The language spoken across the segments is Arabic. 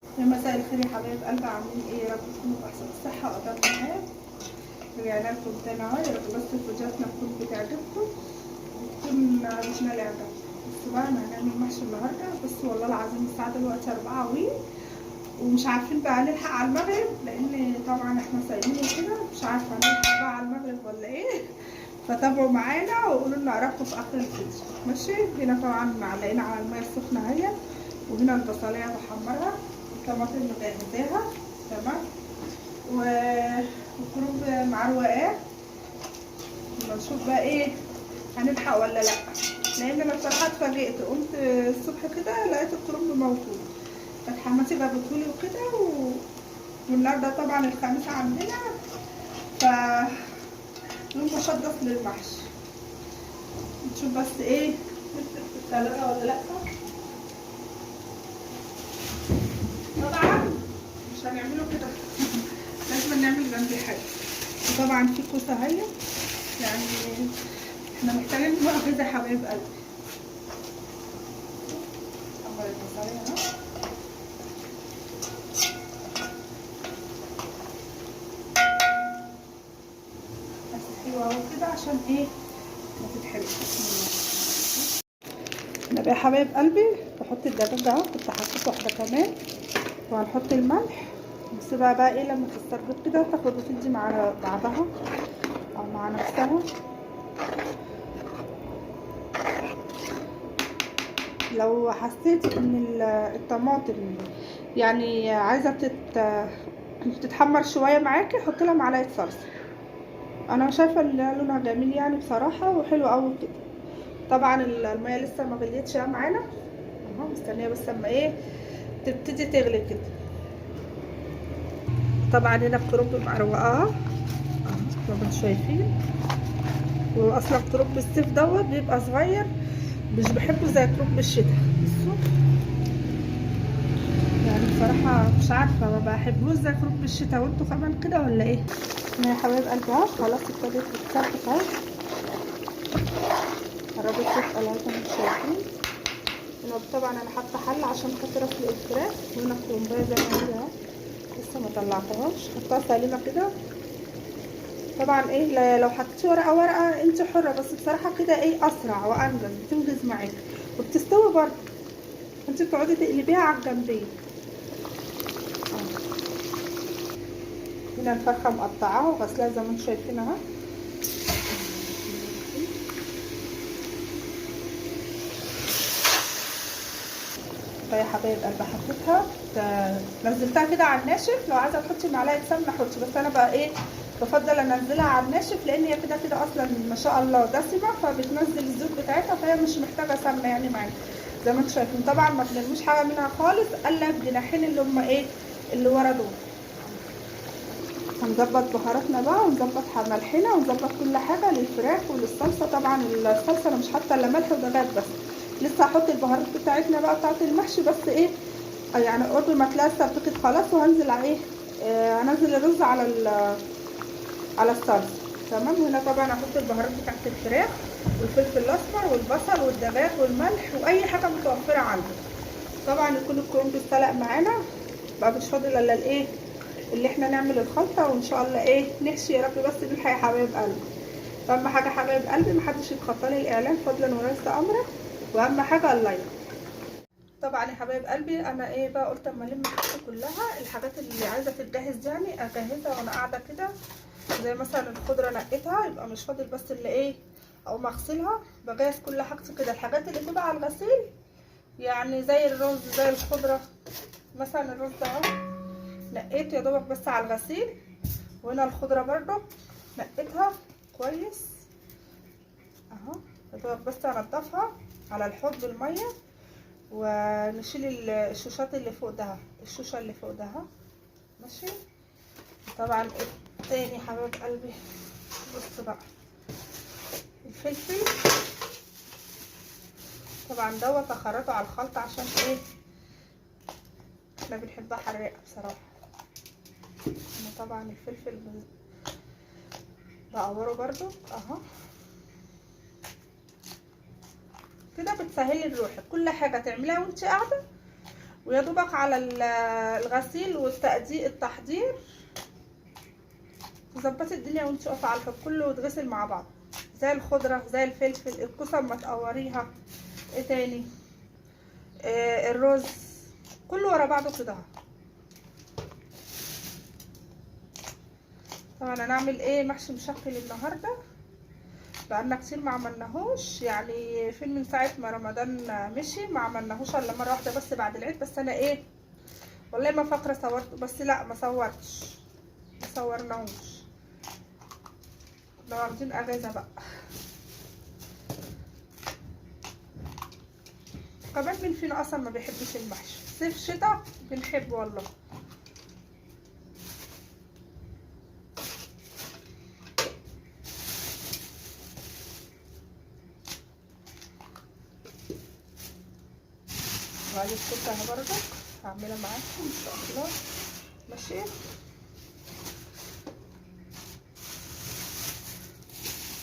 يا مساء الخير يا حبايب قلبي، عاملين ايه؟ يا رب تكونوا بأحسن الصحة وأتم الحال. رجعنا لكم تاني اهو، يا رب بس فيديوهاتنا تكون بتعجبكم وتكون عجبتنا لعبة. بصوا بقى انا هنعمل محشي النهارده. بصوا والله العظيم الساعة دلوقتي 4 ومش عارفين بقى نلحق على المغرب، لأن طبعا احنا صايمين وكده، مش عارفة هنلحق بقى على المغرب ولا ايه. فتابعوا معانا وقولوا لنا آرائكم في آخر الفيديو. ماشي. هنا طبعا معلقين على المية السخنة اهي، وهنا البصلية بحمرها، الطماطم مجهزاها تمام، والكرنب معروقاه. نشوف بقى ايه هنلحق ولا لا، لان انا بصراحه اتفاجئت، قمت الصبح كده لقيت الكرنب موجود، كانت حماتي جابتهولي وكده والنهارده طبعا الخميس عندنا، ف يوم مقدس للمحشي. نشوف بس ايه في الثلاجه ولا لا. طبعا مش هنعمله كده لازم نعمل جنبي حاجه. وطبعا في كوسه اهي، يعني احنا محتاجين مؤاخذة يا حبايب قلبي. حمر البصلاية اهو، بس حلوة اهو كده عشان ايه ما تتحرقش. انا بقى يا حبايب قلبي بحط الدجاج اهو، كنت حطيت واحدة كمان، وهنحط الملح ونسيبها بقى ايه لما تستربط كده تاخد وتدي مع بعضها او مع نفسها. لو حسيت ان الطماطم يعني عايزه تتحمر شويه معاكي، حط لها معلقه صلصه. انا شايفه ان لونها جميل يعني بصراحه وحلو قوي كده. طبعا الميه لسه ما غليتش معانا اهو، مستنيه بس اما ايه تبتدي تغلي كده. طبعا هنا الكرنب معروقاه اهو زي ما انتم شايفين، واصلا كرنب الصيف دوت بيبقى صغير، مش بحبه زي كرنب الشتاء. بصوا يعني بصراحه مش عارفه ما بحبوش زي كرنب الشتاء، وانتوا كمان كده ولا ايه؟ يا حبايب قلبي اهو خلاص ابتدت تتسبك اهو، قربت تتقل اهو زي ما انتم شايفين. هنا طبعا انا حاطه حله عشان خاطر اسلق الفراخ، وهنا الكرنبايه زي ما هي اهو لسه ما طلعتهاش، حطها سليمه كده. طبعا ايه لو حطيتي ورقه انت حره، بس بصراحه كده ايه اسرع وانجز، بتنجز معاكي وبتستوي برضه. انت بتقعدي تقلبيها على الجنبين. هنا الفرخه مقطعاها وغسلاها زي ما انتم شايفين اهو. يا حبايب قلبي حطيتها، نزلتها كده على الناشف، لو عايزه تحطي معلقه سمنه حطي، بس انا بقى ايه بفضل انزلها على الناشف، لان هي كده كده اصلا ما شاء الله دسمه، فبتنزل الزيت بتاعتها، فهي مش محتاجه سمنه يعني معاكي زي ما انتم شايفين. طبعا ما بنرميش حاجه منها خالص الا الجناحين اللي هم ايه اللي ورا دول. هنظبط بهاراتنا بقى ونظبط ملحنا ونظبط كل حاجه للفراخ وللصلصه. طبعا الصلصه انا مش حاطه الا ملح ودجاج بس، لسه هحط البهارات بتاعتنا بقى بتاعت المحشي، بس ايه يعني قرب ما تلاقي استبكت خلاص، وهنزل على ايه هنزل الرز على الصلصه تمام. هنا طبعا هحط البهارات بتاعت الفراخ والفلفل الاسمر والبصل والدجاج والملح واي حاجه متوفره عندك. طبعا يكون الكرنب استلق معانا بقى، مش فاضل الا الايه اللي احنا نعمل الخلطه، وان شاء الله ايه نحشي يا رب، بس نلحق يا حبايب قلبي. اهم حاجه حبايب قلبي محدش يتخطى لي الاعلان فضلا وليس امرا، واهم حاجه اللايك. طبعا يا حبايب قلبي انا ايه بقى قلت اما الم الحاجات كلها، الحاجات اللي عايزه تتجهز يعني اجهزها وانا قاعده كده. زي مثلا الخضره نقيتها، يبقى مش فاضل بس اللي ايه او اغسلها. بجهز كل حاجتي كده، الحاجات اللي تبقى على الغسيل يعني زي الرز زي الخضره. مثلا الرز اهو نقيته يا دوبك بس على الغسيل، وهنا الخضره برده نقيتها كويس اهو، يا دوبك بس انضفها على الحوض بالميه، ونشيل الشوشات اللي فوق ده، الشوشه اللي فوق ده ماشي. طبعا تاني حبايب قلبي بص بقى الفلفل طبعا دوت اخرطه على الخلطه عشان ايه احنا بنحبها حراقه بصراحه. انا طبعا الفلفل بقوره برضو اهو كده، بتسهلي روحك كل حاجه تعمليها وانت قاعده، ويا دوبك على الغسيل التحضير تظبطي الدنيا وانت واقفه على الحب، كله يتغسل مع بعض زي الخضره زي الفلفل، الكوسه اما تقوريها، ايه تاني، الرز، كله ورا بعضه كده. طبعا هنعمل ايه محشي مشكل النهارده، بقالنا كتير ما عملناهوش، يعني فين من ساعه ما رمضان مشي ما عملناهوش الا مره واحده بس بعد العيد. بس انا ايه والله ما فاكره صورته، بس لا ما صورتش، ما صورناهوش، كنا واخدين اجازه بقى. كمان مين فينا اصلا ما بيحبش المحشي، صيف شتاء بنحبه والله. وادي الكوسه اهي برضك هعملها معاكم ان شاء الله. ماشي،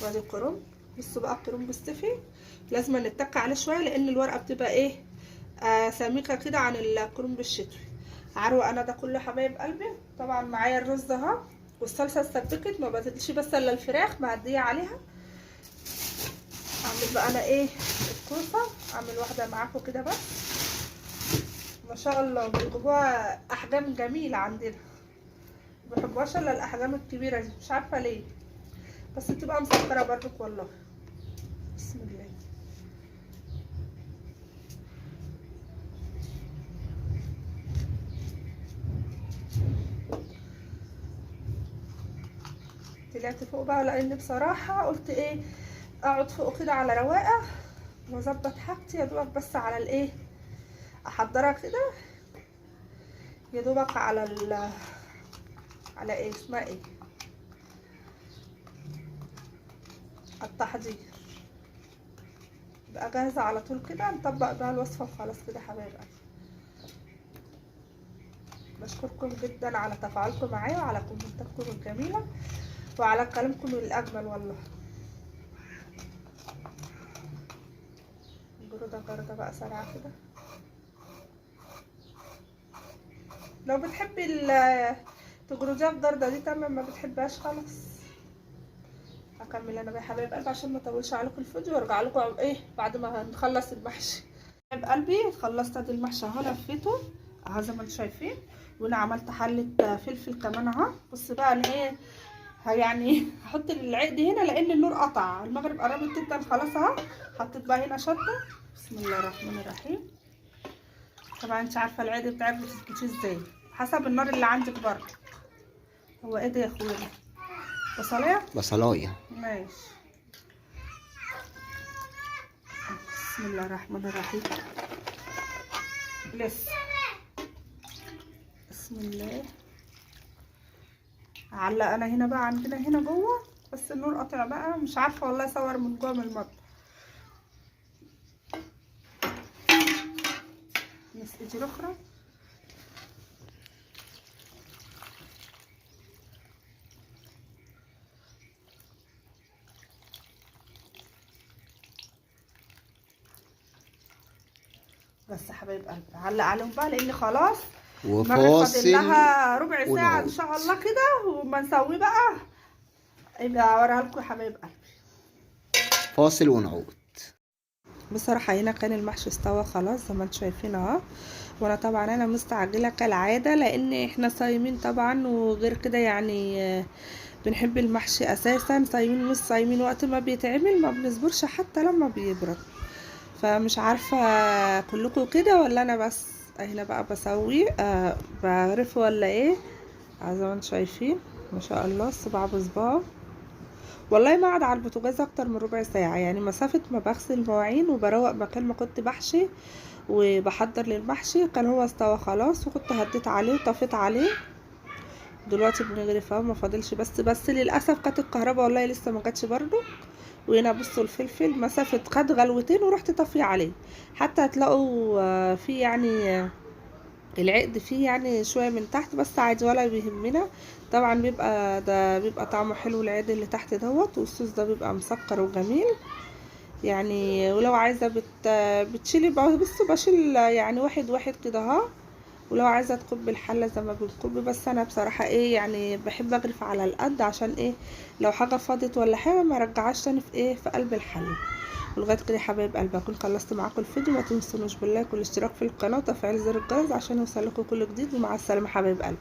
وادي الكرنب. بصوا بقى الكرنب الصيفي لازم نتك عليه شويه لان الورقه بتبقى ايه سميكه كده عن الكرنب الشتوي. عروق انا ده كله حبايب قلبي. طبعا معايا الرز اهو والصلصه اتسبكت، ما بزيدش بس الا الفراخ معديه عليها. اعمل بقى انا ايه الكوسه، اعمل واحده معاكم كده بس. ما شاء الله بيجيبوها احجام جميله عندنا، ما بحبوهاش الا الاحجام الكبيره دي، مش عارفه ليه، بس بتبقى مسكره برضك والله. بسم الله. طلعت فوق بقى لان بصراحه قلت ايه اقعد فوق كده على رواقه واظبط حاجتي يا دوبك بس على الايه احضرها كده يا دوبك على ايه اسمها ايه التحضير، بقى جاهزه على طول كده نطبق بقى الوصفه وخلاص كده حبايب قلبي. بشكركم جدا على تفاعلكم معايا وعلى كومنتاتكم الجميله وعلى كلامكم الاجمل والله. جرده بقى سريعه كده. لو بتحبي تجرديها بجرده دي تمام، ما بتحبهاش خلاص. هكمل انا بقى يا حبايب قلبي عشان ما اطولش عليكم الفيديو وارجع لكم ايه بعد ما نخلص المحشي. حبايب قلبي خلصت ادي المحشي اهو، لفيته اهو زي ما انتم شايفين، وانا عملت حله فلفل كمان اهو. بص بقى انا ايه يعني هحط العقد هنا لان النور قطع، المغرب قربت جدا خلاص اهو. حطيت بقى هنا شطه. بسم الله الرحمن الرحيم. طبعا انت عارفه العقد بتاعك بتظبطيه ازاي حسب النار اللي عندك برضه. هو ايه ده يا اخويا ده؟ بصلايه ماشي. بسم الله الرحمن الرحيم. لسه بسم الله. علق انا هنا بقى عندنا هنا جوه بس النور قاطع بقى، مش عارفه والله اصور من جوه من المطبخ. نسقتي الاخرى. بس حبايب قلبي علق عليهم بقى لان خلاص فاضل لها ربع ساعه ان شاء الله كده وما نسويه بقى يبقى اوريها لكم يا حبايب قلبي. فاصل ونعود. بصراحه هنا كان المحشي استوى خلاص زي ما انتم شايفين اهو، وانا طبعا انا مستعجله كالعاده لان احنا صايمين طبعا، وغير كده يعني بنحب المحشي اساسا، صايمين مش صايمين وقت ما بيتعمل ما بنصبرش حتى لما بيبرد. فمش عارفه كلكم كده ولا انا بس. هنا بقى بسوي بعرف ولا ايه زي ما انتم شايفين ما شاء الله صباع بصباع. والله ما قعد على البوتاجاز اكتر من ربع ساعه، يعني مسافه ما بغسل المواعين وبروق مكان ما كنت بحشي وبحضر للمحشي كان هو استوى خلاص، وكنت هديت عليه وطفيت عليه. دلوقتي بنغرف اهو ما فاضلش بس للاسف كانت الكهرباء والله لسه ما جاتش برضو. وهنا بصوا الفلفل مسافه خد غلوتين ورحت طافيه عليه، حتى هتلاقوا فيه يعني العقد فيه يعني شويه من تحت بس عادي ولا بيهمنا. طبعا بيبقى طعمه حلو العقد اللي تحت دوت، والصوص ده بيبقى مسكر وجميل. يعني. ولو عايزه بتشيلي بقى، بصوا بشيل يعني واحد واحد كده اهو. ولو عايزه تكب الحله زي ما بنكب، بس انا بصراحه ايه يعني بحب اغرف على القد، عشان ايه لو حاجه فاضت ولا حاجه ما رجعهاش تاني في ايه في قلب الحله. ولغايه كده يا حبايب قلبي اكون خلصت معاكم الفيديو. ما تنسونوش باللايك والاشتراك في القناه وتفعيل زر الجرس عشان يوصلكوا كل جديد. ومع السلامه حبايب قلبي.